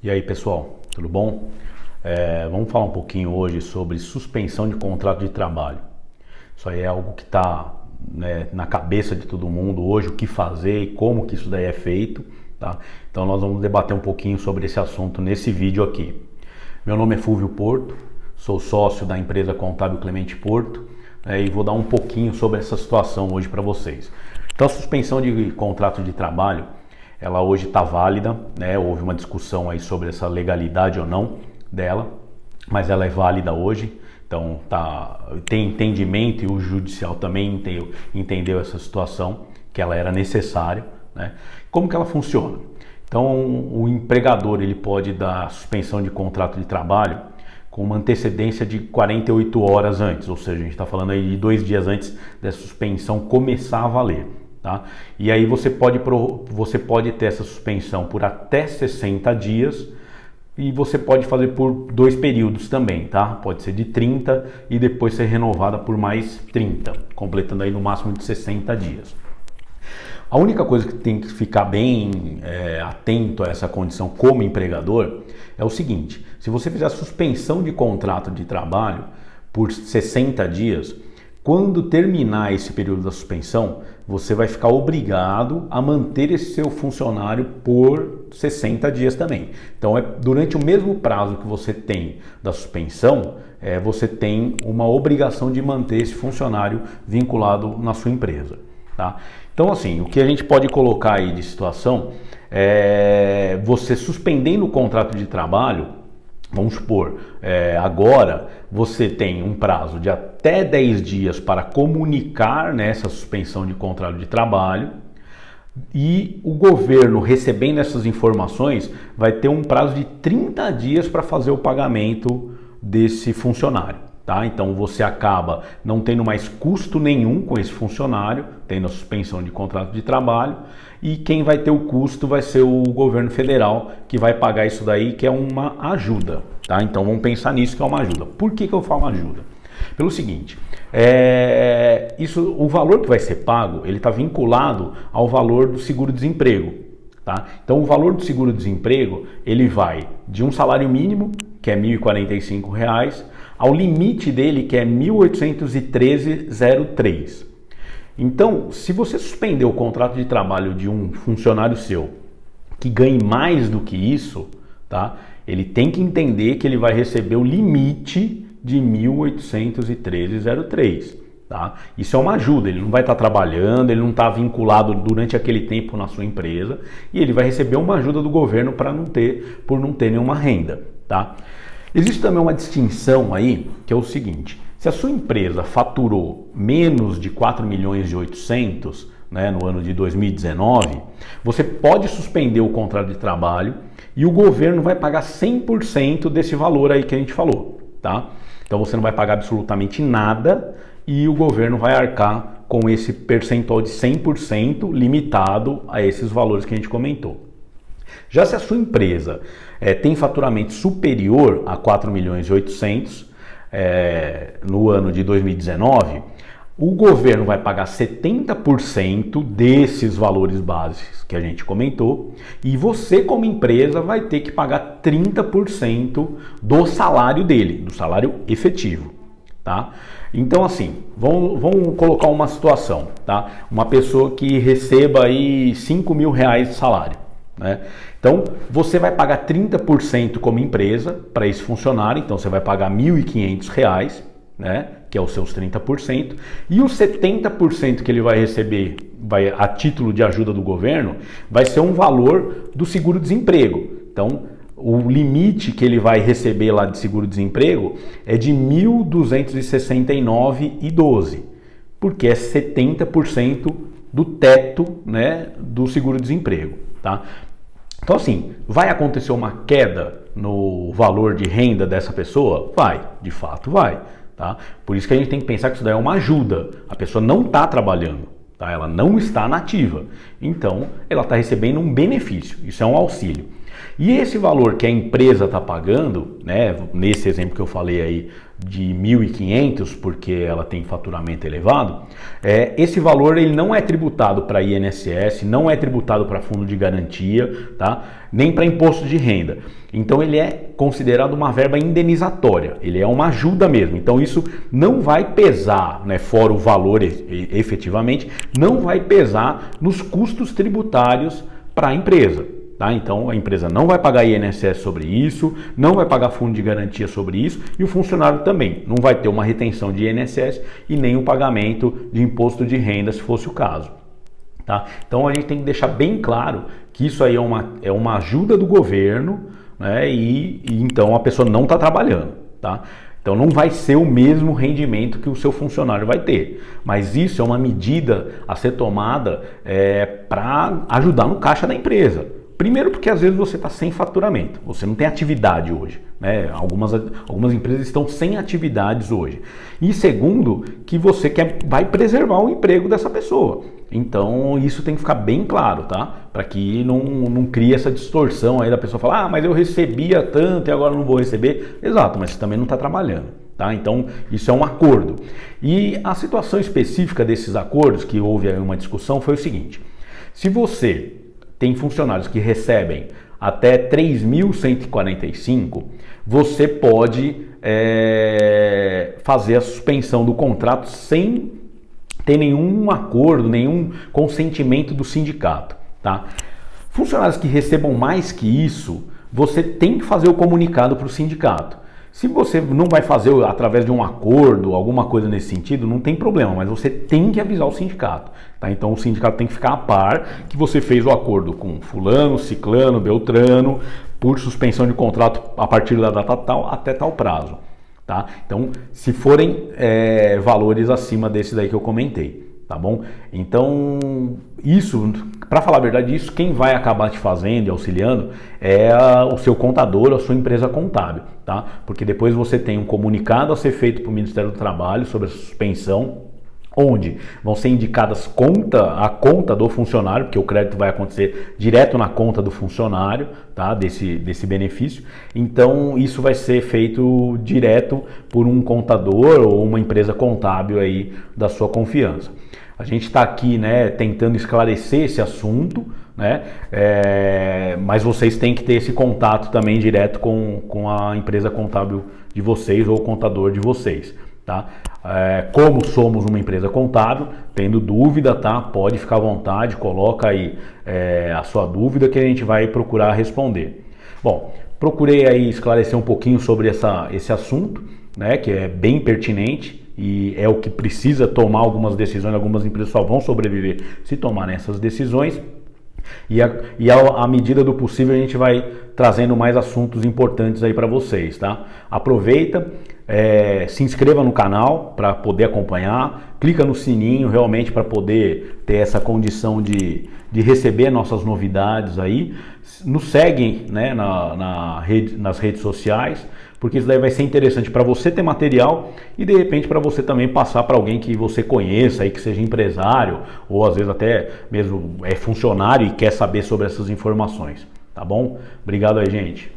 E aí, pessoal, tudo bom? Vamos falar um pouquinho hoje sobre suspensão de contrato de trabalho. Isso aí é algo que está, na cabeça de todo mundo hoje, o que fazer e como que isso daí é feito, tá? Então nós vamos debater um pouquinho sobre esse assunto nesse vídeo aqui. Meu nome é Fúvio Porto, sou sócio da empresa Contábil Clemente Porto, e vou dar um pouquinho sobre essa situação hoje para vocês. Então a suspensão de contrato de trabalho, ela hoje está válida, né? Houve uma discussão aí sobre essa legalidade ou não dela, mas ela é válida hoje. Então tem entendimento e o judicial também entendeu essa situação, que ela era necessária, né? Como que ela funciona? Então o empregador ele pode dar suspensão de contrato de trabalho com uma antecedência de 48 horas antes, ou seja, a gente está falando aí de 2 dias antes dessa suspensão começar a valer. Tá? E aí você pode ter essa suspensão por até 60 dias e você pode fazer por 2 períodos também, tá? Pode ser de 30 e depois ser renovada por mais 30, completando aí no máximo de 60 dias. A única coisa que tem que ficar bem atento a essa condição como empregador é o seguinte: se você fizer a suspensão de contrato de trabalho por 60 dias, quando terminar esse período da suspensão, você vai ficar obrigado a manter esse seu funcionário por 60 dias também. Então, durante o mesmo prazo que você tem da suspensão, você tem uma obrigação de manter esse funcionário vinculado na sua empresa. Tá? Então, assim, o que a gente pode colocar aí de situação é você suspendendo o contrato de trabalho. Vamos supor, agora você tem um prazo de até 10 dias para comunicar essa suspensão de contrato de trabalho e o governo, recebendo essas informações, vai ter um prazo de 30 dias para fazer o pagamento desse funcionário. Tá? Então você acaba não tendo mais custo nenhum com esse funcionário, tendo a suspensão de contrato de trabalho, e quem vai ter o custo vai ser o governo federal, que vai pagar isso daí, que é uma ajuda. Tá? Então vamos pensar nisso, que é uma ajuda. Por que eu falo ajuda? Pelo seguinte, o valor que vai ser pago, ele está vinculado ao valor do seguro-desemprego. Tá? Então o valor do seguro-desemprego, ele vai de um salário mínimo, que é R$ 1.045, ao limite dele, que é R$ 1.813,03. Então, se você suspender o contrato de trabalho de um funcionário seu que ganhe mais do que isso, tá? Ele tem que entender que ele vai receber o limite de R$ 1.813,03. Tá? Isso é uma ajuda, ele não vai estar trabalhando, ele não está vinculado durante aquele tempo na sua empresa e ele vai receber uma ajuda do governo por não ter nenhuma renda. Tá? Existe também uma distinção aí, que é o seguinte: se a sua empresa faturou menos de 4.800.000, no ano de 2019, você pode suspender o contrato de trabalho e o governo vai pagar 100% desse valor aí que a gente falou. Tá? Então você não vai pagar absolutamente nada e o governo vai arcar com esse percentual de 100% limitado a esses valores que a gente comentou. Já se a sua empresa tem faturamento superior a 4.800.000 no ano de 2019, o governo vai pagar 70% desses valores básicos que a gente comentou e você, como empresa, vai ter que pagar 30% do salário dele, do salário efetivo. Tá? Então, assim, vamos colocar uma situação, tá? Uma pessoa que receba aí R$ 5.000 de salário. Né? Então você vai pagar 30% como empresa para esse funcionário, então você vai pagar R$ 1.500, né? Que é os seus 30%, e os 70% que ele vai receber a título de ajuda do governo vai ser um valor do seguro-desemprego. Então o limite que ele vai receber lá de seguro-desemprego é de R$ 1.269,12, porque é 70% do teto, né, do seguro-desemprego. Tá? Então, assim, vai acontecer uma queda no valor de renda dessa pessoa? Vai, de fato vai. Tá? Por isso que a gente tem que pensar que isso daí é uma ajuda. A pessoa não está trabalhando, tá? Ela não está nativa. Então, ela está recebendo um benefício. Isso é um auxílio. E esse valor que a empresa está pagando, né, nesse exemplo que eu falei aí de 1.500, porque ela tem faturamento elevado, esse valor ele não é tributado para INSS, não é tributado para fundo de garantia, tá? Nem para imposto de renda. Então ele é considerado uma verba indenizatória, ele é uma ajuda mesmo. Então isso não vai pesar, né, fora o valor efetivamente, não vai pesar nos custos tributários para a empresa. Tá? Então a empresa não vai pagar INSS sobre isso, não vai pagar fundo de garantia sobre isso e o funcionário também não vai ter uma retenção de INSS e nem o pagamento de imposto de renda se fosse o caso. Tá? Então a gente tem que deixar bem claro que isso aí é uma ajuda do governo, né? E então a pessoa não está trabalhando. Tá? Então não vai ser o mesmo rendimento que o seu funcionário vai ter, mas isso é uma medida a ser tomada para ajudar no caixa da empresa. Primeiro porque às vezes você está sem faturamento, você não tem atividade hoje, né? Algumas empresas estão sem atividades hoje. E segundo, que você vai preservar o emprego dessa pessoa. Então isso tem que ficar bem claro, tá? Para que não crie essa distorção aí da pessoa falar, mas eu recebia tanto e agora não vou receber. Exato, mas você também não está trabalhando. Tá? Então isso é um acordo. E a situação específica desses acordos, que houve aí uma discussão, foi o seguinte: se você tem funcionários que recebem até 3.145, você pode fazer a suspensão do contrato sem ter nenhum acordo, nenhum consentimento do sindicato. Tá? Funcionários que recebam mais que isso, você tem que fazer o comunicado para o sindicato. Se você não vai fazer através de um acordo, alguma coisa nesse sentido, não tem problema, mas você tem que avisar o sindicato. Tá? Então o sindicato tem que ficar a par que você fez o acordo com fulano, ciclano, beltrano, por suspensão de contrato a partir da data tal até tal prazo. Tá? Então, se forem valores acima desse daí que eu comentei. Tá bom? Então, isso, para falar a verdade, isso quem vai acabar te fazendo e auxiliando é o seu contador, a sua empresa contábil, tá? Porque depois você tem um comunicado a ser feito para o Ministério do Trabalho sobre a suspensão, onde vão ser indicadas a conta do funcionário, porque o crédito vai acontecer direto na conta do funcionário, tá? Desse benefício. Então isso vai ser feito direto por um contador ou uma empresa contábil aí da sua confiança. A gente está aqui, né, tentando esclarecer esse assunto, né? Mas vocês têm que ter esse contato também direto com a empresa contábil de vocês ou o contador de vocês. Tá? Como somos uma empresa contábil, tendo dúvida, tá? Pode ficar à vontade, coloca aí a sua dúvida que a gente vai procurar responder. Bom, procurei aí esclarecer um pouquinho sobre esse assunto, né? Que é bem pertinente e é o que precisa tomar algumas decisões. Algumas empresas só vão sobreviver se tomarem essas decisões. E à medida do possível a gente vai trazendo mais assuntos importantes aí para vocês, tá? Aproveita, se inscreva no canal para poder acompanhar, clica no sininho realmente para poder ter essa condição de receber nossas novidades aí. Nos seguem, né, nas redes sociais, porque isso daí vai ser interessante para você ter material e de repente para você também passar para alguém que você conheça aí, que seja empresário ou às vezes até mesmo funcionário e quer saber sobre essas informações, tá bom? Obrigado aí, gente.